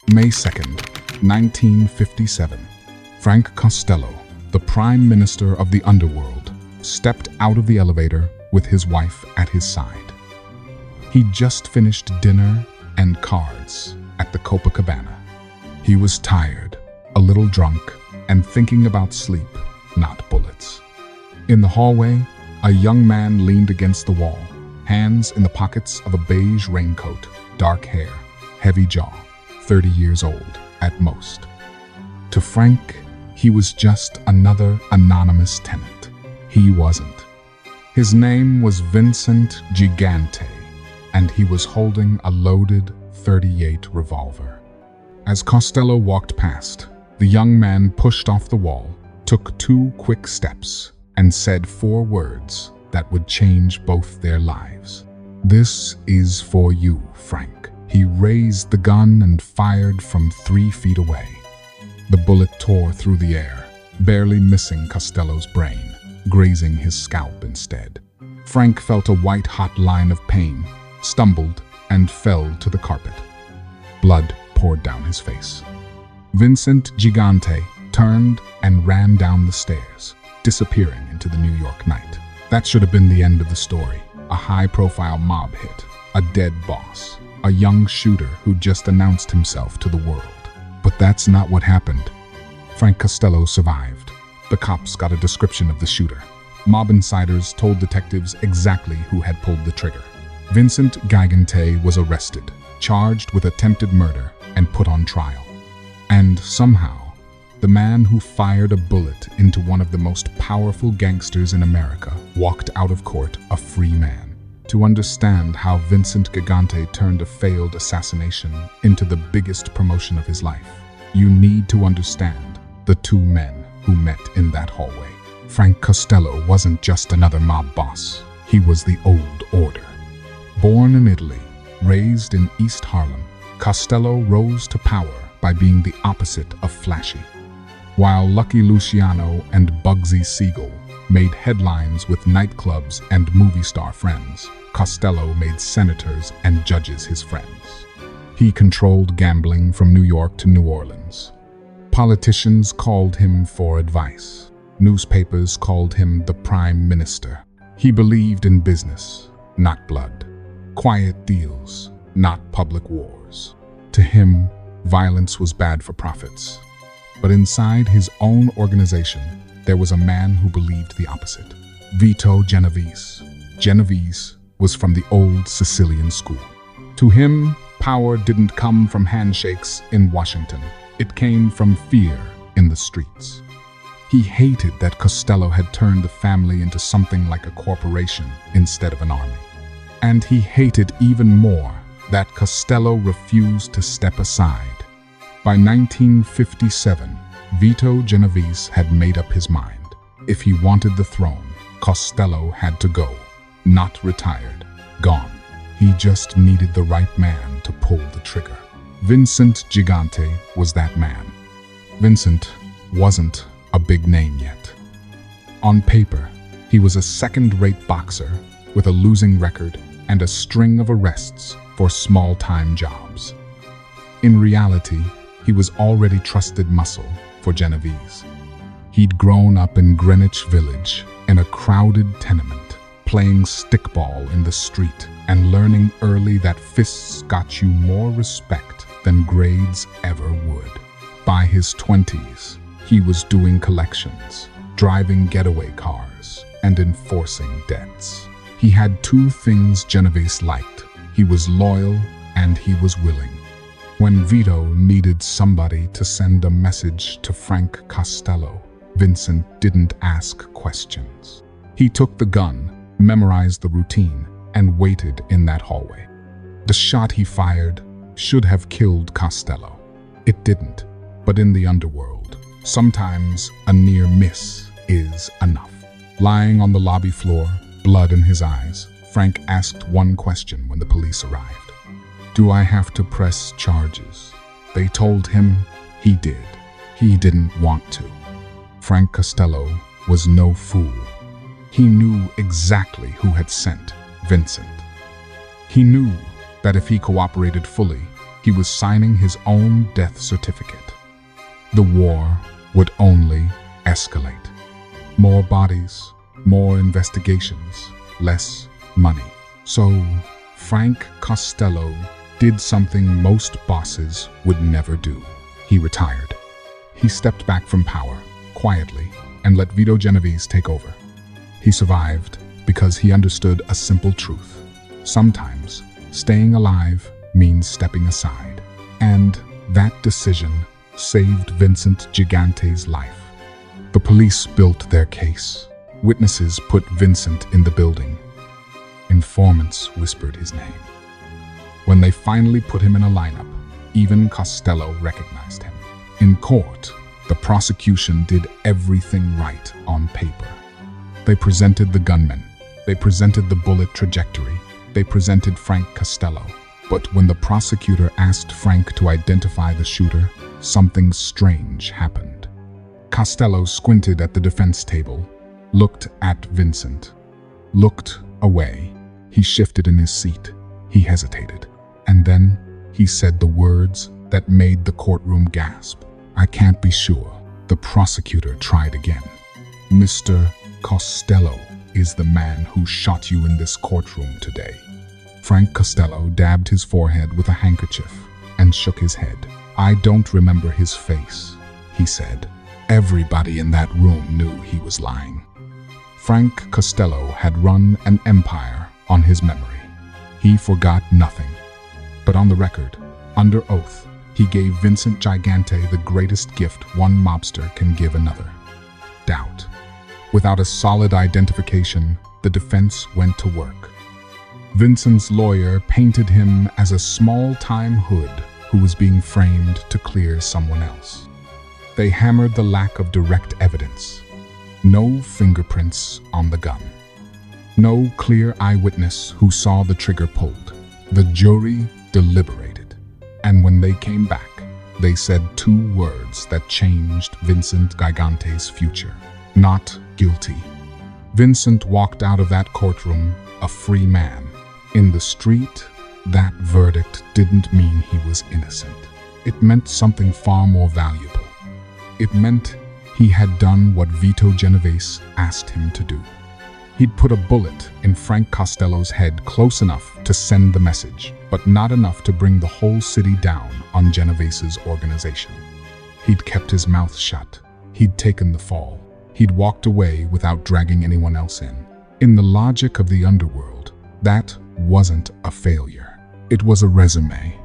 May 2nd, 1957. Frank Costello, the Prime Minister of the underworld, stepped out of the elevator with his wife at his side. He'd just finished dinner and cards at the Copacabana. He was tired, a little drunk, and thinking about sleep, not bullets. In the hallway, a young man leaned against the wall, hands in the pockets of a beige raincoat, dark hair, heavy jaw, 30 years old at most. To Frank, he was just another anonymous tenant. He wasn't. His name was Vincent Gigante, and he was holding a loaded .38 revolver. As Costello walked past, the young man pushed off the wall, took 2 quick steps, and said 4 words that would change both their lives. "This is for you, Frank." He raised the gun and fired from 3 feet away. The bullet tore through the air, barely missing Costello's brain, grazing his scalp instead. Frank felt a white-hot line of pain, stumbled, and fell to the carpet. Blood poured down his face. Vincent Gigante turned and ran down the stairs, disappearing into the New York night. That should have been the end of the story. A high-profile mob hit, a dead boss, a young shooter who just announced himself to the world. But that's not what happened. Frank Costello survived. The cops got a description of the shooter. Mob insiders told detectives exactly who had pulled the trigger. Vincent Gigante was arrested, charged with attempted murder, and put on trial. And somehow, the man who fired a bullet into one of the most powerful gangsters in America walked out of court a free man. To understand how Vincent Gigante turned a failed assassination into the biggest promotion of his life, you need to understand the 2 men who met in that hallway. Frank Costello wasn't just another mob boss. He was the old order. Born in Italy, raised in East Harlem, Costello rose to power by being the opposite of flashy. While Lucky Luciano and Bugsy Siegel made headlines with nightclubs and movie star friends, Costello made senators and judges his friends. He controlled gambling from New York to New Orleans. Politicians called him for advice. Newspapers called him the Prime Minister. He believed in business, not blood. Quiet deals, not public wars. To him, violence was bad for profits. But inside his own organization, there was a man who believed the opposite. Vito Genovese. Genovese was from the old Sicilian school. To him, power didn't come from handshakes in Washington. It came from fear in the streets. He hated that Costello had turned the family into something like a corporation instead of an army. And he hated even more that Costello refused to step aside. By 1957, Vito Genovese had made up his mind. If he wanted the throne, Costello had to go. Not retired, gone. He just needed the right man to pull the trigger. Vincent Gigante was that man. Vincent wasn't a big name yet. On paper, he was a second-rate boxer with a losing record and a string of arrests for small-time jobs. In reality, he was already trusted muscle for Genovese. He'd grown up in Greenwich Village in a crowded tenement, playing stickball in the street and learning early that fists got you more respect than grades ever would. By his 20s, he was doing collections, driving getaway cars, and enforcing debts. He had 2 things Genovese liked. He was loyal and he was willing. When Vito needed somebody to send a message to Frank Costello, Vincent didn't ask questions. He took the gun, memorized the routine, and waited in that hallway. The shot he fired should have killed Costello. It didn't, but in the underworld, sometimes a near miss is enough. Lying on the lobby floor, blood in his eyes, Frank asked one question when the police arrived. "Do I have to press charges?" They told him he did. He didn't want to. Frank Costello was no fool. He knew exactly who had sent Vincent. He knew that if he cooperated fully, He was signing his own death certificate. The war would only escalate. More bodies, more investigations, less money. So Frank Costello did something most bosses would never do. He retired. He stepped back from power, quietly, and let Vito Genovese take over. He survived because he understood a simple truth. Sometimes, staying alive means stepping aside. And that decision saved Vincent Gigante's life. The police built their case. Witnesses put Vincent in the building. Informants whispered his name. When they finally put him in a lineup, even Costello recognized him. In court, the prosecution did everything right on paper. They presented the gunman. They presented the bullet trajectory. They presented Frank Costello. But when the prosecutor asked Frank to identify the shooter, something strange happened. Costello squinted at the defense table, looked at Vincent, looked away. He shifted in his seat. He hesitated. And then he said the words that made the courtroom gasp. "I can't be sure." The prosecutor tried again. "Mr. Costello is the man who shot you in this courtroom today." Frank Costello dabbed his forehead with a handkerchief and shook his head. "I don't remember his face," he said. Everybody in that room knew he was lying. Frank Costello had run an empire on his memory. He forgot nothing. But on the record, under oath, he gave Vincent Gigante the greatest gift one mobster can give another: doubt. Without a solid identification, the defense went to work. Vincent's lawyer painted him as a small-time hood who was being framed to clear someone else. They hammered the lack of direct evidence. No fingerprints on the gun. No clear eyewitness who saw the trigger pulled. The jury deliberated, and when they came back, they said two words that changed Vincent Gigante's future: not guilty. Vincent walked out of that courtroom a free man. In the street, that verdict didn't mean he was innocent. It meant something far more valuable. It meant he had done what Vito Genovese asked him to do. He'd put a bullet in Frank Costello's head close enough to send the message, but not enough to bring the whole city down on Genovese's organization. He'd kept his mouth shut. He'd taken the fall. He'd walked away without dragging anyone else in. In the logic of the underworld, that wasn't a failure. It was a resume.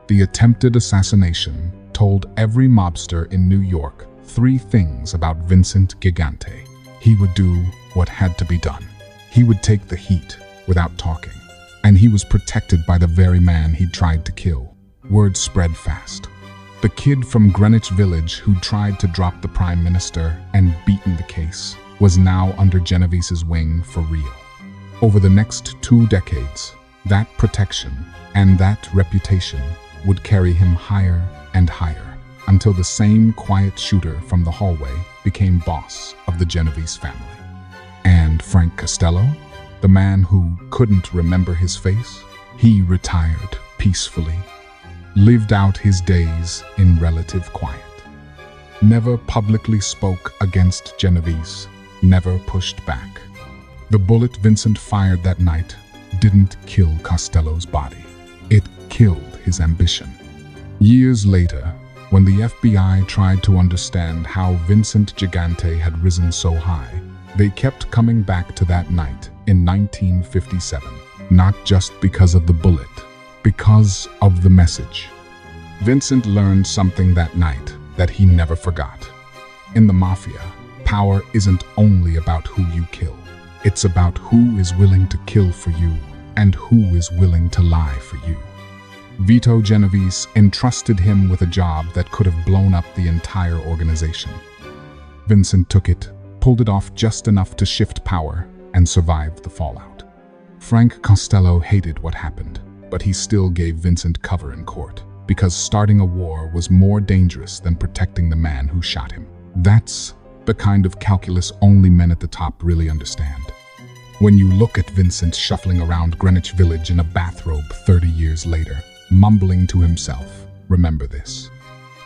The attempted assassination told every mobster in New York 3 things about Vincent Gigante. He would do what had to be done. He would take the heat without talking. And he was protected by the very man he'd tried to kill. Word spread fast. The kid from Greenwich Village who'd tried to drop the Prime Minister and beaten the case was now under Genovese's wing for real. Over the next 2 decades, that protection and that reputation would carry him higher and higher, until the same quiet shooter from the hallway became boss of the Genovese family. And Frank Costello, the man who couldn't remember his face, he retired peacefully, lived out his days in relative quiet. Never publicly spoke against Genovese, never pushed back. The bullet Vincent fired that night didn't kill Costello's body. It killed his ambition. Years later, when the FBI tried to understand how Vincent Gigante had risen so high, they kept coming back to that night in 1957, not just because of the bullet, because of the message. Vincent learned something that night that he never forgot. In the Mafia, power isn't only about who you kill. It's about who is willing to kill for you and who is willing to lie for you. Vito Genovese entrusted him with a job that could have blown up the entire organization. Vincent took it, pulled it off just enough to shift power, and survived the fallout. Frank Costello hated what happened, but he still gave Vincent cover in court, because starting a war was more dangerous than protecting the man who shot him. That's the kind of calculus only men at the top really understand. When you look at Vincent shuffling around Greenwich Village in a bathrobe 30 years later, mumbling to himself, "Remember this.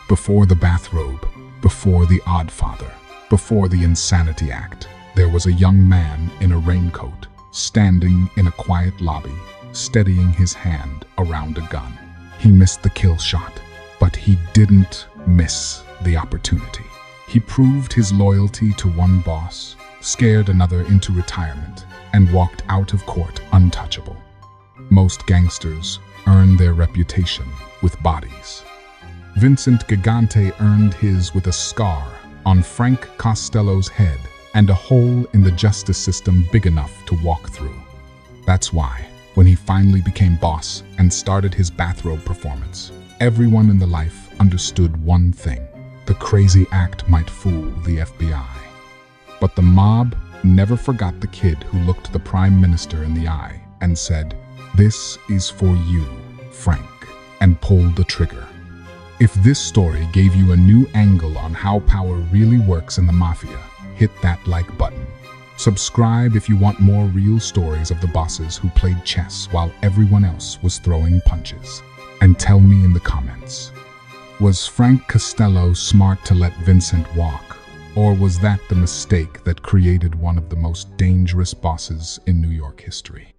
Before the bathrobe, before the Oddfather, before the Insanity Act, there was a young man in a raincoat, standing in a quiet lobby, steadying his hand around a gun. He missed the kill shot, but he didn't miss the opportunity. He proved his loyalty to one boss, scared another into retirement, and walked out of court untouchable. Most gangsters earn their reputation with bodies. Vincent Gigante earned his with a scar on Frank Costello's head and a hole in the justice system big enough to walk through. That's why, when he finally became boss and started his bathrobe performance, everyone in the life understood one thing: the crazy act might fool the FBI. But the mob never forgot the kid who looked the Prime Minister in the eye and said, "This is for you, Frank," and pulled the trigger. If this story gave you a new angle on how power really works in the Mafia, hit that like button. Subscribe if you want more real stories of the bosses who played chess while everyone else was throwing punches. And tell me in the comments, was Frank Costello smart to let Vincent walk? Or was that the mistake that created one of the most dangerous bosses in New York history?